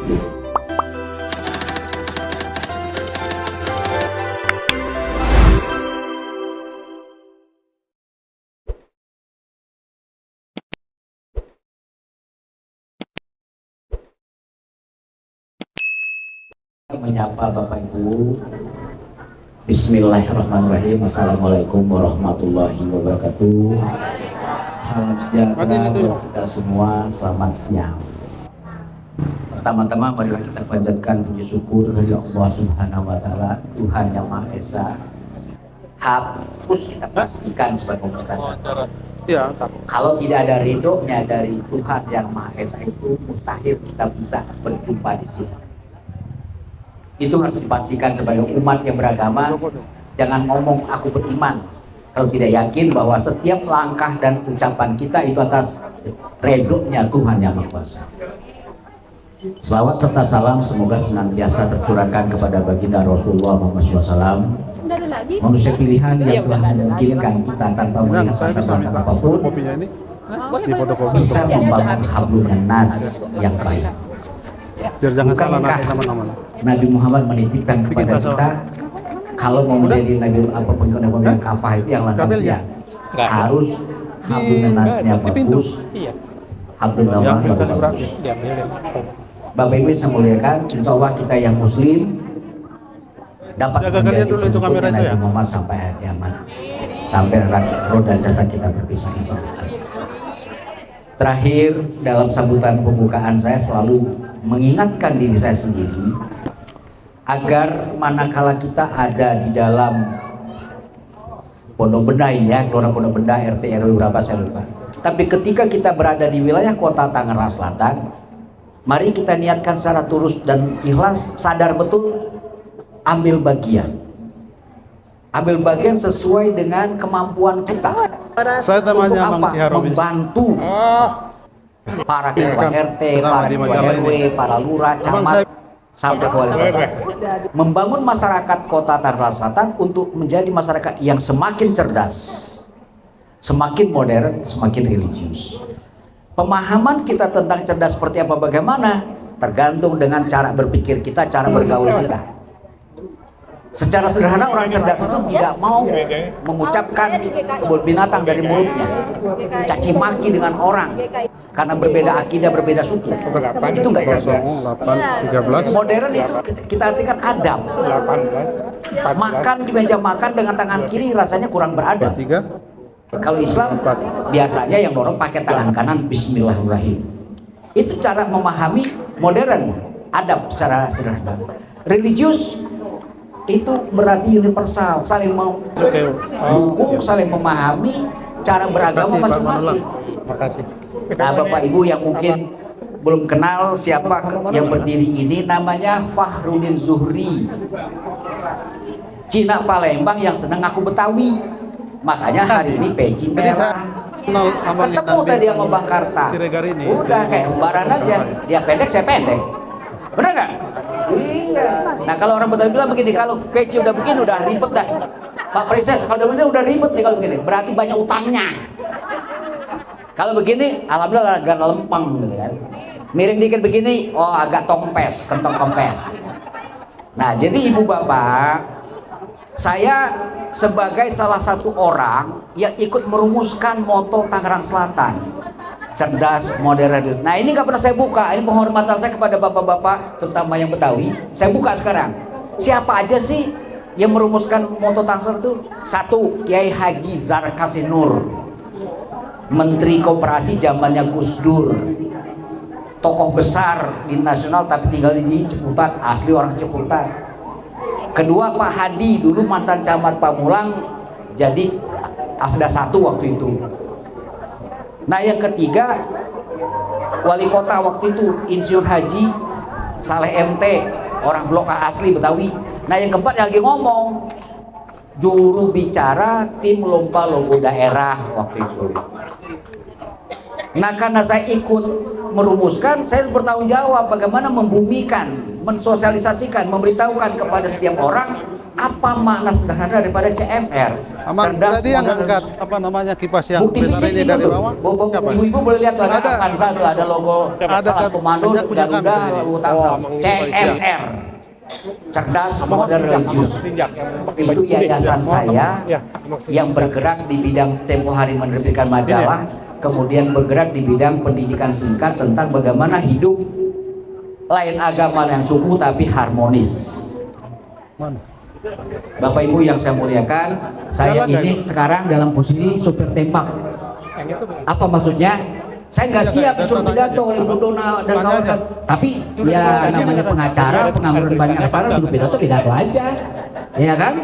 Menyapa Bapak Ibu. Bismillahirrahmanirrahim. Assalamualaikum warahmatullahi wabarakatuh. Salam sejahtera buat kita semua. Selamat siang. Pertama-tama marilah kita panjatkan puji syukur dari Allah Subhanahu wa taala, Tuhan yang Maha Esa. Harus kita pastikan sebagai umat. Ya, kalau tidak ada ridhonya dari Tuhan yang Maha Esa itu mustahil kita bisa berjumpa di sini. Itu harus dipastikan sebagai umat yang beragama. Jangan ngomong aku beriman kalau tidak yakin bahwa setiap langkah dan ucapan kita itu atas ridhonya Tuhan yang Maha Kuasa. Selawat serta salam semoga senantiasa tercurahkan kepada baginda Rasulullah Muhammad SAW, manusia pilihan yang telah memungkinkan kita tanpa melihat latar apapun bisa membangun hablum nas yang baik. Biar jangan salah nanti teman-teman. Nabi Muhammad menitipkan kepada kita kalau mau menjadi nabi apapun yang kafah itu yang lengkapnya harus hablum nasnya bagus, hablum nasnya bagus. Bapak Ibu yang saya muliakan, insya Allah kita yang muslim dapat menjadi dulu itu kamera itu ya? Nabi Muhammad sampai akhir kiamat, sampai roh dan jasad kita berpisah, insya Allah. Terakhir, dalam sambutan pembukaan saya selalu mengingatkan diri saya sendiri agar manakala kita ada di dalam Pondok Benda ini ya, Kelurahan Pondok Benda RT RW berapa saya lupa. Tapi ketika kita berada di wilayah Kota Tangerang Selatan, mari kita niatkan secara tulus dan ikhlas, sadar betul ambil bagian. Ambil bagian sesuai dengan kemampuan kita. Saya temannya Untuk apa? Membantu para ketua RT, para ketua RW, para lurah, camat, sampai ke wali kota. Membangun masyarakat Kota Tangerang Selatan untuk menjadi masyarakat yang semakin cerdas, semakin modern, semakin religius. Pemahaman kita tentang cerdas seperti apa bagaimana tergantung dengan cara berpikir kita, cara bergaul kita. Secara sederhana orang cerdas itu tidak mau mengucapkan kebun binatang dari mulutnya, caci maki dengan orang karena berbeda akidah, berbeda suku. Itu nggak cerdas. 13. Modern itu kita artikan adab. Makan di meja makan dengan tangan kiri rasanya kurang beradab. 3. Kalau Islam biasanya yang dorong pakai tangan kanan, Bismillahirrahmanirrahim. Itu cara memahami modern, adab secara sederhana. Religius itu berarti universal, saling mendukung, saling memahami cara beragama masing-masing. Makasih. Nah, Bapak Ibu yang mungkin belum kenal siapa yang berdiri ini, namanya Fahrudin Zuhri, Cina Palembang yang senang aku Betawi. Makanya hari ini peci merah. Ketemu tadi sama Bang Karta. Udah kayak kembaran aja. Dia pendek, saya pendek. Benar nggak? Iya. Nah kalau orang Betawi bilang begini, kalau peci udah begini udah ribet dah. Pak Princess kalau udah begini udah ribet nih kalau begini. Berarti banyak utangnya. Kalau begini, alhamdulillah agak lempeng gitu kan. Miring dikit begini, oh agak tompes, kentong kempes. Nah jadi ibu bapak, saya sebagai salah satu orang yang ikut merumuskan moto Tangerang Selatan, cerdas, modern. Nah ini nggak pernah saya buka. Ini penghormatan saya kepada bapak-bapak, terutama yang Betawi. Saya buka sekarang. Siapa aja sih yang merumuskan moto Tangsel itu? 1. Kiai Haji Zarkasi Nur, Menteri Koperasi zamannya Gus Dur, tokoh besar di nasional tapi tinggal di Ciputat, asli orang Ciputat. Kedua Pak Hadi, dulu mantan camat Pamulang, jadi Asda 1 waktu itu. Nah yang ketiga wali kota waktu itu Insinyur Haji Saleh MT, orang Blok A asli Betawi. Nah yang keempat yang lagi ngomong juru bicara tim lomba logo daerah waktu itu. Nah karena saya ikut merumuskan, saya bertanggung jawab bagaimana membumikan, mensosialisasikan, memberitahukan kepada setiap orang Apa makna sederhana daripada CMR? Aman, tadi yang angkat apa namanya kipas yang Bukti besar fisik ini juga dari tuh. bawah. Siapa? Ibu-ibu boleh lihat tuh, Ada. di sana tuh ada logo Ada salah komando punya kami Garuda tadi. Utama. CMR. Cerdas, modern, religius. Itu yayasan saya yang bergerak di bidang tempo hari menerbitkan majalah, kemudian bergerak di bidang pendidikan singkat tentang bagaimana hidup lain agama dan suku tapi harmonis. Bapak Ibu yang saya muliakan, saya ini sekarang dalam posisi supir tembak. Apa maksudnya? Saya nggak siap disuruh pidato oleh Bu Dona dan kawan-kawan. Tapi ya namanya pengacara, pengangguran banyak acara, suruh pidato aja, ya kan?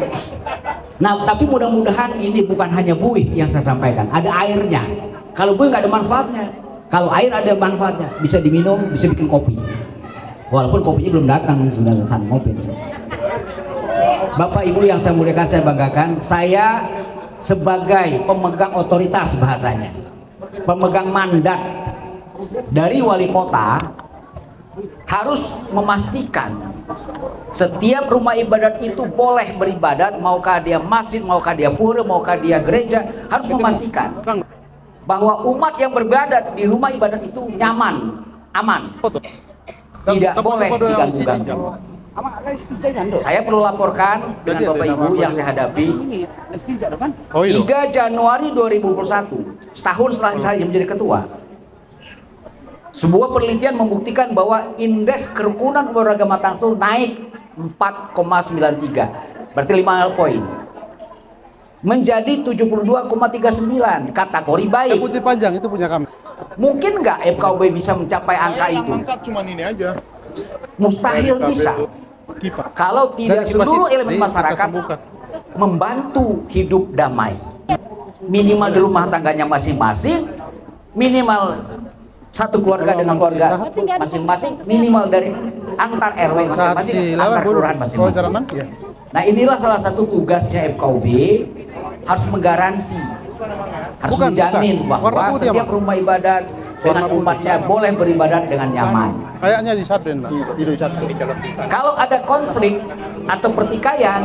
Nah, tapi mudah-mudahan ini bukan hanya buih yang saya sampaikan, ada airnya. Kalau buih nggak ada manfaatnya, kalau air ada manfaatnya, bisa diminum, bisa bikin kopi. Walaupun kopinya belum datang, sudah selesai ngopi. Bapak Ibu yang saya muliakan, saya banggakan, saya sebagai pemegang otoritas bahasanya, pemegang mandat dari wali kota, harus memastikan setiap rumah ibadat itu boleh beribadat, maukah dia masjid, maukah dia pura, maukah dia gereja, harus memastikan bahwa umat yang beribadat di rumah ibadat itu nyaman, aman, tidak boleh diganggu-ganggu. Saya perlu laporkan dengan Bapak Ibu yang saya hadapi 3 Januari 2021, setahun setelah saya menjadi ketua, sebuah penelitian membuktikan bahwa indeks kerukunan umat beragama Tangsel naik 4,93, berarti 5 poin, menjadi 72,39, kategori baik. Putih panjang itu punya kami. Mungkin nggak FKUB bisa mencapai angka itu? Cuman ini aja. Mustahil bisa. Kalau tidak seluruh elemen masyarakat membantu hidup damai, minimal di rumah tangganya masing-masing, minimal satu keluarga dengan keluarga masing-masing, minimal dari antar RW masing-masing, antar kelurahan masing-masing. Nah, inilah salah satu tugasnya FKUB, harus menggaransi, harus menjamin bahwa setiap rumah ibadat dengan umatnya boleh beribadat dengan nyaman. Kayaknya di Sarden, Kalau ada konflik atau pertikaian,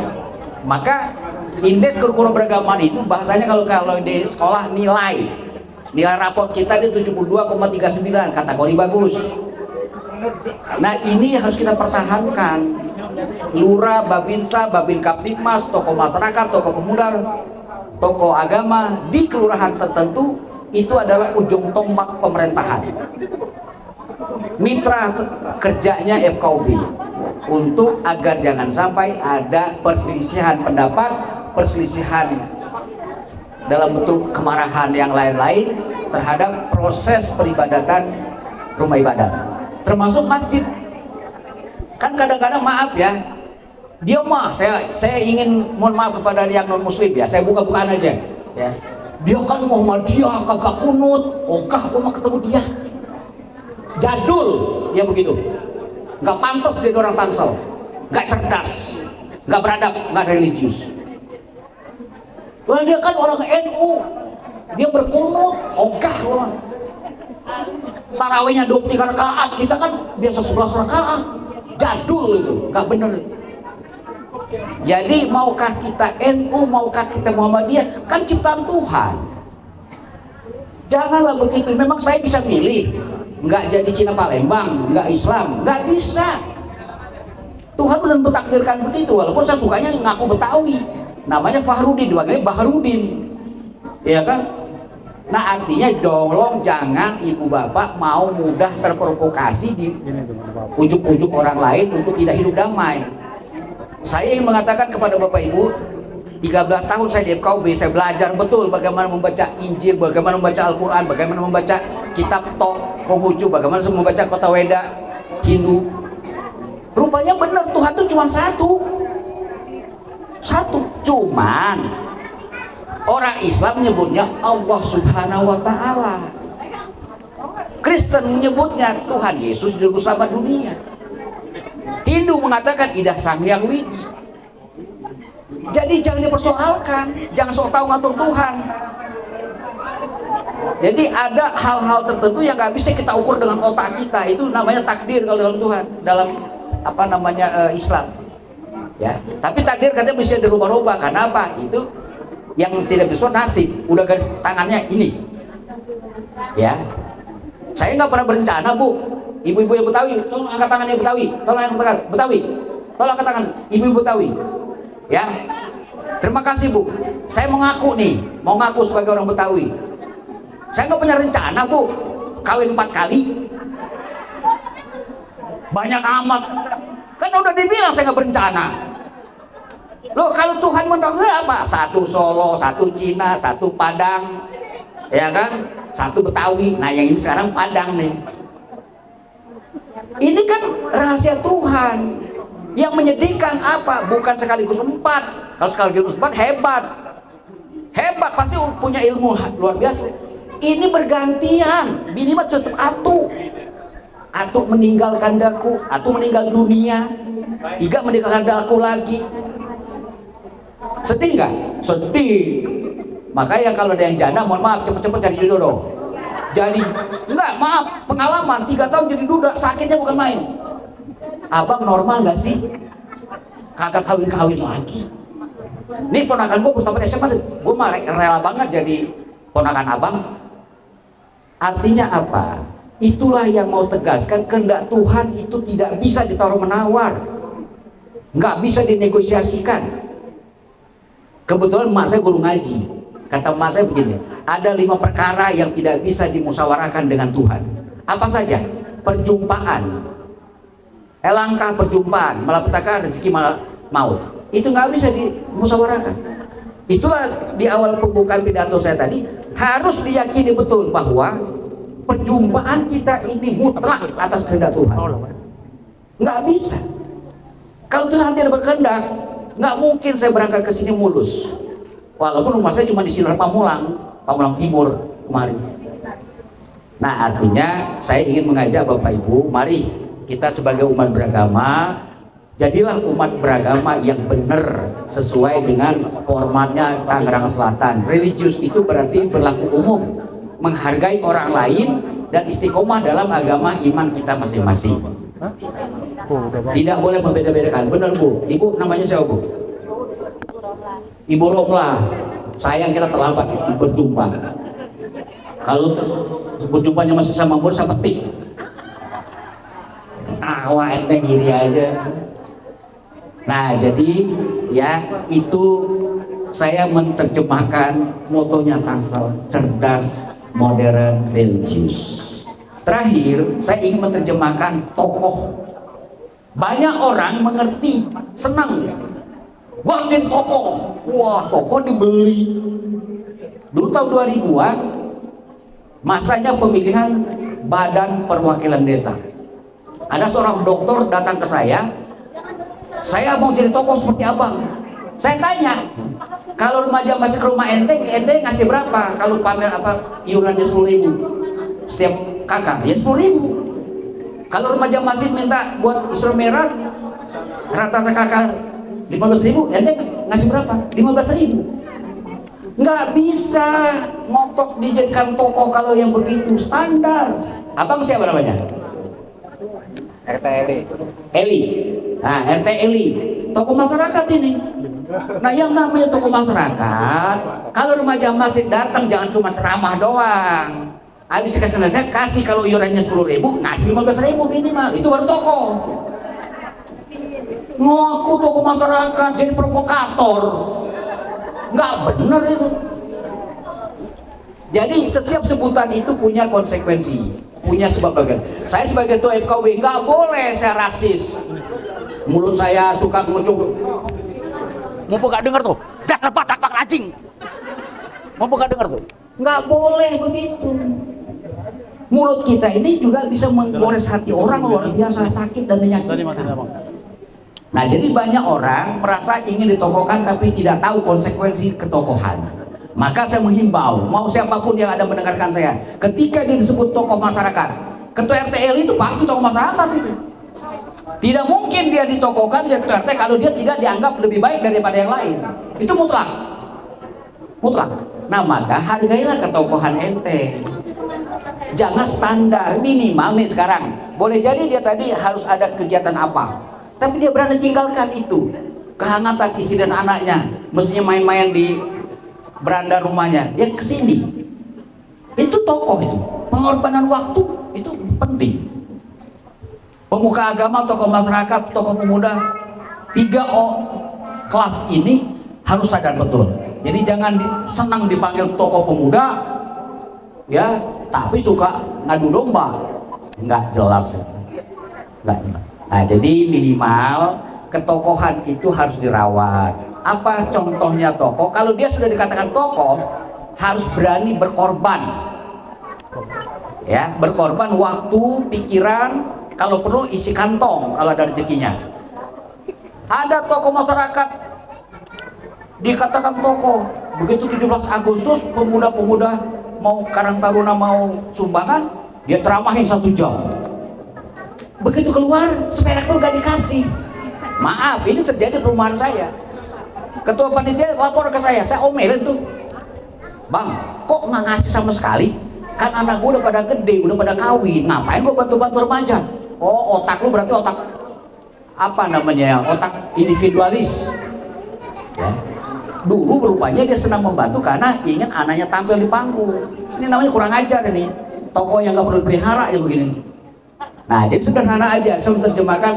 maka indeks kerukunan beragamaan itu bahasanya kalau di sekolah nilai raport kita di 72,39, kategori bagus. Nah, ini harus kita pertahankan. Lurah, Babinsa, Babin Kaptipmas, tokoh masyarakat, tokoh pemuda, tokoh agama di kelurahan tertentu itu adalah ujung tombak pemerintahan. Mitra kerjanya FKUB untuk agar jangan sampai ada perselisihan pendapat, perselisihan dalam bentuk kemarahan yang lain-lain terhadap proses peribadatan rumah ibadat, termasuk masjid. Kan kadang-kadang maaf ya, dia mah saya ingin mohon maaf kepada yang non muslim ya, saya buka-bukaan aja ya. Dia kan Muhammadiyah, kagak kunut, ogah gua mah ketemu dia. Jadul ya begitu. Nggak pantas jadi orang Tangsel, nggak cerdas, nggak beradab, nggak religius. Wah, dia kan orang NU, dia berkunut, ogah gua. Tarawihnya 23 rakaat, kita kan biasa 11 rakaat. Jadul itu, nggak bener itu. Jadi maukah kita NU, maukah kita Muhammadiyah, kan ciptaan Tuhan. Janganlah begitu. Memang saya bisa milih, nggak jadi Cina Palembang, nggak Islam, nggak bisa. Tuhan benar mentakdirkan begitu. Walaupun saya sukanya ngaku Betawi, namanya Fahrudin, dipanggilnya Baharudin, ya kan? Nah, artinya tolong jangan ibu bapak mau mudah terprovokasi di ujuk-ujuk orang lain untuk tidak hidup damai. Saya ingin mengatakan kepada Bapak Ibu, 13 tahun saya di FKUB, saya belajar betul bagaimana membaca Injil, bagaimana membaca Al-Quran, bagaimana membaca kitab Konghucu, bagaimana membaca Kota Weda, Hindu. Rupanya benar, Tuhan itu cuma satu. Cuman orang Islam menyebutnya Allah Subhanahu wa Ta'ala. Kristen menyebutnya Tuhan Yesus Juru Selamat dunia. Hindu mengatakan Idah Sang Hyang Widi. Jadi jangan dipersoalkan, jangan sok tahu ngatur Tuhan. Jadi ada hal-hal tertentu yang nggak bisa kita ukur dengan otak kita. Itu namanya takdir kalau dalam Tuhan, dalam apa namanya Islam. Ya, tapi takdir katanya bisa dirubah-rubah. Karena apa? Itu yang tidak bisa nasib. Udah garis tangannya ini. Ya, saya nggak pernah berencana, Bu. Ibu-ibu yang Betawi, tolong angkat tangan yang Betawi. Tolong yang Betawi. Tolong angkat tangan ibu-ibu Betawi. Ya, terima kasih, Bu. Saya mau ngaku sebagai orang Betawi. Saya nggak punya rencana, Bu, kawin 4 kali. Banyak amat. Kan udah dibilang saya nggak berencana. Loh, kalau Tuhan mentakdirkan apa? 1 Solo, 1 Cina, 1 Padang, ya kan? 1 Betawi. Nah, yang ini sekarang Padang nih. Ini kan rahasia Tuhan. Yang menyedihkan apa? Bukan sekaligus 4. Kalau sekaligus 4 hebat. Hebat, pasti punya ilmu luar biasa. Ini bergantian. Bini mah tetap atu meninggalkan daku, atu meninggal dunia, 3 meninggalkan daku lagi. Sedih nggak? Sedih. Makanya kalau ada yang janda, mohon maaf, cepet-cepet cari jodoh. Jadi enggak, maaf, pengalaman 3 tahun jadi duda, sakitnya bukan main. Abang normal nggak sih? Kagak kawin-kawin lagi. Nih ponakan gue pertama SMA, gue mah rela banget jadi ponakan abang. Artinya apa? Itulah yang mau tegaskan, kehendak Tuhan itu tidak bisa ditawar menawar, nggak bisa dinegosiasikan. Kebetulan emak saya guru ngaji, kata emak saya begini, ada 5 perkara yang tidak bisa dimusyawarahkan dengan Tuhan. Apa saja? Perjumpaan, langkah perjumpaan, malapetaka rezeki maut, itu nggak bisa dimusyawarahkan. Itulah di awal pembukaan pidato saya tadi, harus diyakini betul bahwa perjumpaan kita ini mutlak atas kehendak Tuhan. Nggak bisa. Kalau Tuhan tidak berkehendak, nggak mungkin saya berangkat ke sini mulus. Walaupun rumah saya cuma di Sinar Pamulang Timur kemarin. Nah, artinya saya ingin mengajak Bapak Ibu, mari kita sebagai umat beragama, jadilah umat beragama yang benar sesuai dengan formatnya Tangerang Selatan. Religius itu berarti berlaku umum, menghargai orang lain dan istiqomah dalam agama iman kita masing-masing. Tidak boleh membeda-bedakan. Benar, Bu? Ibu namanya siapa, Bu? Ibu Romla. Sayang kita terlambat berjumpa. Kalau berjumpanya masih sama umur, saya petik. Tawa enteng gini aja. Nah, jadi ya itu saya menerjemahkan motonya Tangsel, cerdas, modern, religius. Terakhir, saya ingin menerjemahkan tokoh. Banyak orang mengerti, senang. Gua harus jadi tokoh. Wah, tokoh dibeli. Dulu tahun 2000-an, masanya pemilihan Badan Perwakilan Desa. Ada seorang dokter datang ke saya mau jadi tokoh seperti abang. Saya tanya, kalau remaja masih ke rumah ente ngasih berapa? Kalau pamer iurannya 10.000 setiap kakak, ya 10.000. Kalau remaja masih minta buat instrumen rata-rata kakak 15.000, ente ngasih berapa? 15.000. Nggak bisa ngotot dijadikan tokoh kalau yang begitu standar. Abang siapa namanya? RT Eli. Nah, RT Eli, tokoh masyarakat ini. Nah, yang namanya tokoh masyarakat, kalau remaja masih datang jangan cuma ceramah doang. Habis kasih kalau iurannya 10.000, ngasih 15.000 minimal. Itu baru tokoh. Ngaku tokoh masyarakat jadi provokator. Nggak bener itu. Jadi setiap sebutan itu punya konsekuensi, punya sebab bagian. Saya sebagai ketua FKW nggak boleh saya rasis. Mulut saya suka ngucuk. Mau nggak dengar tuh? Dasar batak anjing. Mau nggak dengar tuh? Nggak boleh begitu. Mulut kita ini juga bisa menggores hati orang luar biasa, sakit dan menyakitkan. Nah, jadi banyak orang merasa ingin ditokohkan tapi tidak tahu konsekuensi ketokohan. Maka saya menghimbau, mau siapapun yang ada mendengarkan saya, ketika dia disebut tokoh masyarakat, ketua RT itu pasti tokoh masyarakat itu. Tidak mungkin dia ditokohkan dia ketua RT kalau dia tidak dianggap lebih baik daripada yang lain. Itu mutlak. Mutlak. Nah, maka hargailah ketokohan ente. Jangan standar, minimal nih sekarang. Boleh jadi dia tadi harus ada kegiatan apa, tapi dia berani tinggalkan itu. kehangatan istri dan anaknya, mestinya main-main di beranda rumahnya, dia kesini. Itu tokoh itu, pengorbanan waktu itu penting. Pemuka agama, tokoh masyarakat, tokoh pemuda, kelas ini harus sadar betul. Jadi jangan senang dipanggil tokoh pemuda, ya, tapi suka ngadu domba, nggak jelas. Nggak. Nah, jadi minimal ketokohan itu harus dirawat. Apa contohnya tokoh? Kalau dia sudah dikatakan tokoh, harus berani berkorban, ya, berkorban waktu, pikiran, kalau perlu isi kantong kalau ada rezekinya. Ada tokoh masyarakat dikatakan tokoh, begitu 17 Agustus pemuda-pemuda mau Karang Taruna mau sumbangan, dia ceramahin 1 jam. Begitu keluar seperak pun gak dikasih. Maaf, ini terjadi perumahan saya. Ketua panitia lapor ke saya omelin tuh, bang, kok nggak ngasih sama sekali? Kan anak gue udah pada gede, udah pada kawin, ngapain gue bantu-bantu remaja? Oh, otak lu berarti otak apa namanya, otak individualis, ya. Dulu berupanya dia senang membantu karena ingin anaknya tampil di panggung. Ini namanya kurang ajar ini, tokoh yang nggak perlu dipelihara ya begini. Nah, jadi sederhana aja, saya menerjemahkan,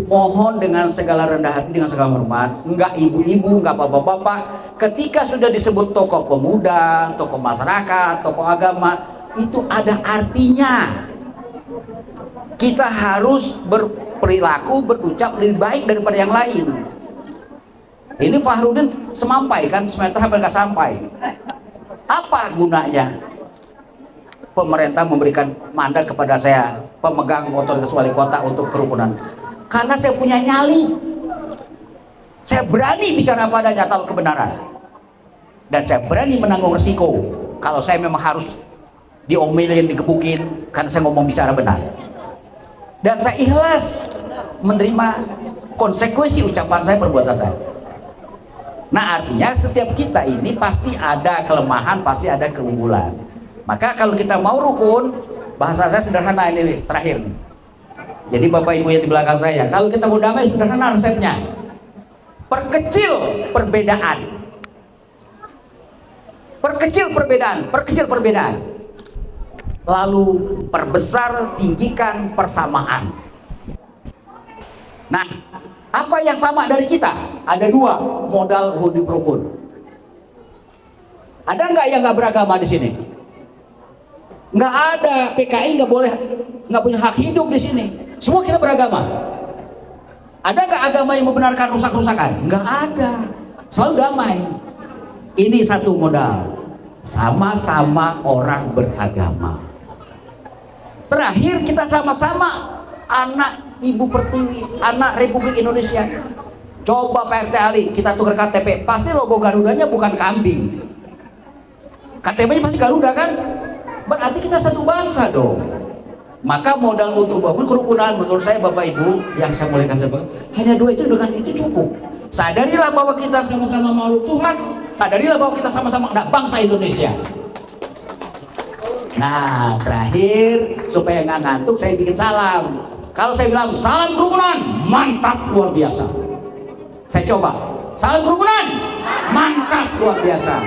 mohon dengan segala rendah hati, dengan segala hormat, nggak ibu-ibu, nggak bapak-bapak, ketika sudah disebut tokoh pemuda, tokoh masyarakat, tokoh agama, itu ada artinya. Kita harus berperilaku, berucap lebih baik daripada yang lain. Ini Fahrudin semampai kan, semester hampir nggak sampai. Apa gunanya pemerintah memberikan mandat kepada saya, pemegang otoritas wali kota untuk kerukunan? Karena saya punya nyali, saya berani bicara padanya kalau kebenaran, dan saya berani menanggung resiko kalau saya memang harus diomelin, dikebukin karena saya ngomong bicara benar, dan saya ikhlas menerima konsekuensi ucapan saya, perbuatan saya. Nah, artinya setiap kita ini pasti ada kelemahan, pasti ada keunggulan. Maka kalau kita mau rukun, bahasa saya sederhana ini terakhir. Jadi Bapak Ibu yang di belakang saya, kalau kita mau damai sederhana resepnya. Perkecil perbedaan. Perkecil perbedaan, perkecil perbedaan. Lalu perbesar, tinggikan persamaan. Nah, apa yang sama dari kita? Ada 2 modal hidup rukun. Ada nggak yang nggak beragama di sini? Nggak ada. PKI nggak boleh, nggak punya hak hidup di sini. Semua kita beragama. Ada nggak agama yang membenarkan rusak-rusakan? Nggak ada. Selalu damai. Ini satu modal. Sama-sama orang beragama. Terakhir kita sama-sama anak Ibu Pertiwi, anak Republik Indonesia. Coba Pak RT Ali, kita tukar KTP, pasti logo Garudanya bukan kambing. KTP-nya pasti Garuda kan? Berarti kita satu bangsa dong. Maka modal untuk bangun kerukunan, menurut saya Bapak Ibu yang saya muliakan, hanya 2 itu, dengan itu cukup. Sadarilah bahwa kita sama-sama makhluk Tuhan, sadarilah bahwa kita sama-sama anak bangsa Indonesia. Nah, terakhir supaya nggak ngantuk, saya bikin salam. Kalau saya bilang salam kerukunan, mantap luar biasa. Saya coba, salam kerukunan, mantap luar biasa.